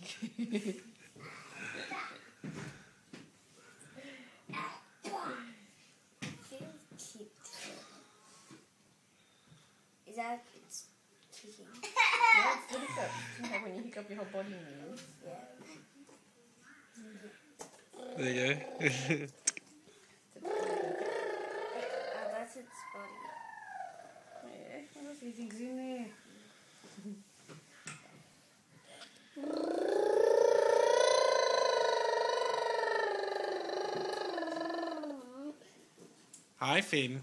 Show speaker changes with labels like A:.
A: Is that it's kicking?
B: Yeah, it's the hiccup. You know, when you hiccup, your whole body moves.
A: Yeah.
C: There you go.
A: That's its body.
B: Yeah, what else do you think's in there?
C: Hi, Finn.